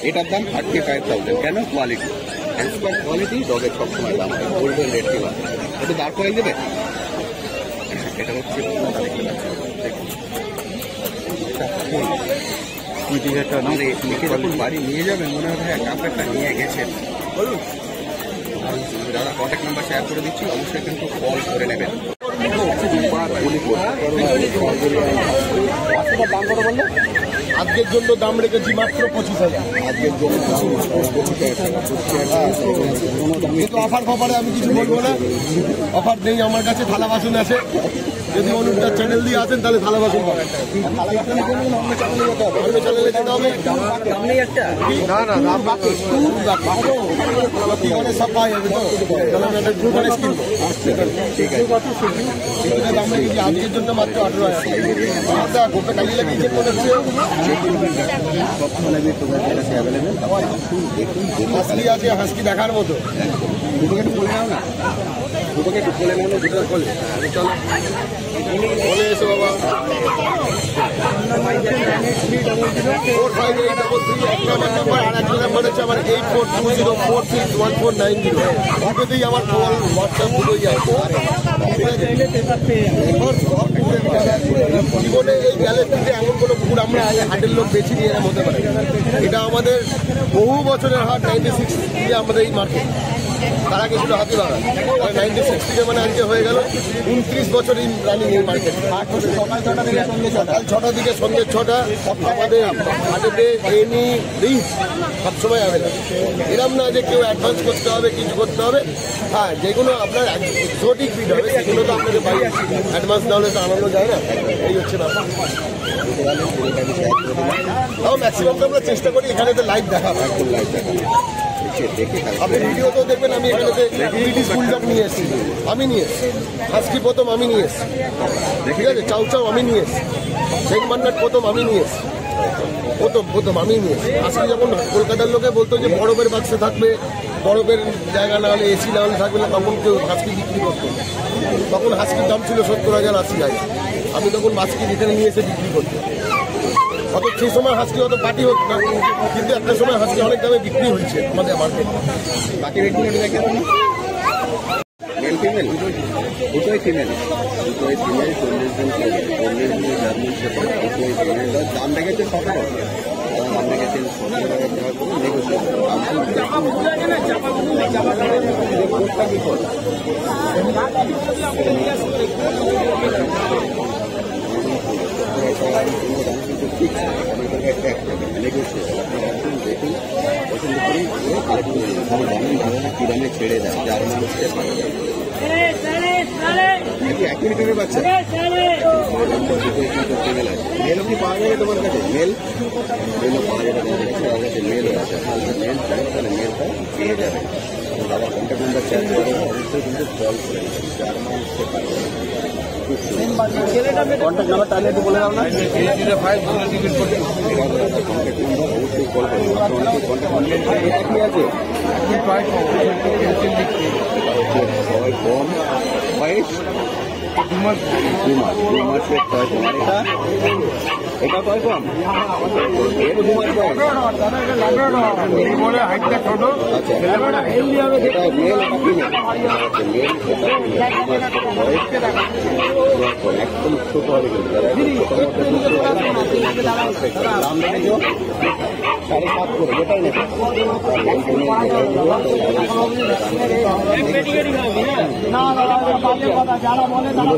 এটার দাম 35,000। কেন? কোয়ালিটি, হ্যান্ডস্পার কোয়ালিটি, ডগের সবসময় দাম হয়। গোল্ডেন রেড কিলার একটু দাঁড় করে দেবে। এটা হচ্ছে বাড়ি নিয়ে যাবেন, মনে হয় হ্যাঁ কাপড়টা নিয়ে গেছেন। বলুন দাদা, কন্ট্যাক্ট নাম্বার শেয়ার করে দিচ্ছি, অবশ্যই কিন্তু কল করে নেবেন। দাম কত বললে? আজকের জন্য দাম রেখেছি মাত্র 25,000। আজকের জন্য কিন্তু অফার ফফারে আমি কিছু বলবো না, অফার নেই আমার কাছে। থালা বাসন আছে, যদি অনুপটা চ্যানেল দিয়ে আসেন তাহলে থালা বাসন পাবেন। সব পাওয়া যাবে তো, দাম রেখেছি আজকের জন্য মাত্র 18,000। গোটা কালি লাগিয়েছে মনে হচ্ছে। হাসকি আছে, হাসকি দেখার মতো। দুটোকে একটু বলে নাও না, দুটোকে একটু বলে নাও না, দুটো বলে চলো বলে এসো বাবা। 458333 এক নাম্বার, আর একটা নাম্বার হচ্ছে আমার 8420461490। দুটোতেই আমার কল হোয়াটসঅ্যাপ দুটোই আছে। জীবনে এই গ্যালারিতে এমন কোনো ফুড আমরা আগে হাটের লোক বেছে নিয়ে এরম হতে পারে। এটা আমাদের বহু বছরের হাট, 96 থেকে আমাদের এই মার্কেট। তার আগে ছিল হাতিবাগান, 96 থেকে মানে আজকে হয়ে গেল 29 বছর এই রানিং এই মার্কেট। সকাল 6টা থেকে সন্ধ্যে 6টা আমাদের হাটেতে এনি রিচ সবসময় অ্যাভেলেবল। এরম না যে কেউ অ্যাডভান্স করতে হবে, কিছু করতে হবে। হ্যাঁ, যেগুলো আপনার এক্সোটিক ফিড হবে সেগুলো তো আপনাকে বাড়ি অ্যাডভান্স না হলে তো আনানো যায় না। এই হচ্ছে ব্যাপার। তাও ম্যাক্সিমাম তো আমরা চেষ্টা করি এখানে তো লাইভ দেখা, আপনি ভিডিওতেও দেখবেন। আমি এখানেতে ব্রিটিশ বুলডগ নিয়ে এসেছি, আমি নিয়ে এসেছি। হাস্কি প্রথম আমি নিয়ে এসেছি, ঠিক আছে। চাউ চাউ আমি নিয়ে এসেছি, সেন্ট বার্নার্ড প্রথম আমি নিয়ে এসেছি, প্রথম আমি নিয়ে এসেছি। হাস্কি যখন কলকাতার লোকে বলতো যে বরফের বাক্সে থাকবে, বরফের জায়গা না হলে এসি না হলে থাকবে না, তখন কেউ হাস্কি বিক্রি করতো। তখন হাস্কির দাম ছিল 70,000 80,000। আমি তখন হাস্কি এখানে নিয়ে এসে বিক্রি করতো। অত সেই সময় হাস্কি অত পার্টি হতো না, কিন্তু একটা সময় হাস্কি অনেক দামে বিক্রি হয়েছে আমাদের মার্কেটে। বাকি রেটগুলো দেখে মেল ফিমেল দুটোই ফিমেল, 40 জন 40 জন জার্মান শেফার্ড, দুটোই ফিমেল। দাম রেখেছে 17, দাম রেখেছে 17,000 নেগোসিয়েবল। কি দামে ছেড়ে দেয় জার্মান শেফার্ড। এক মিনিটের বাচ্চা মেলও কি পাওয়া যাবে তোমার কাছে? মেলও পাওয়া যাবে তোমার কাছে, মেলও আছে। মেল চাই তাহলে মেলটা পেয়ে যাবে। দাদা কন্ট্যাক্ট নাম্বার শেয়ার করে অবশ্যই কিন্তু কল করে জার্মান শেফার্ড। কন্ট্যাক্ট নাম্বার তাহলে একটু বলে দাও না। কন্ট্যাক্ট নাম্বার অবশ্যই কল করুন। আপনার কন্ট্যাক্ট নাম্বার কি আছে? সবাই কম বয়স 2 মাসের টয় কম। এটা টয় কম, এটা 2 মাস বয়স। আচ্ছা, এটা মেল, এটা ফিমেল। একদম ছোট হবে কিন্তু দাম দেখেছো 7.5 করে, যেটাই নেবে। যারা বলে তারা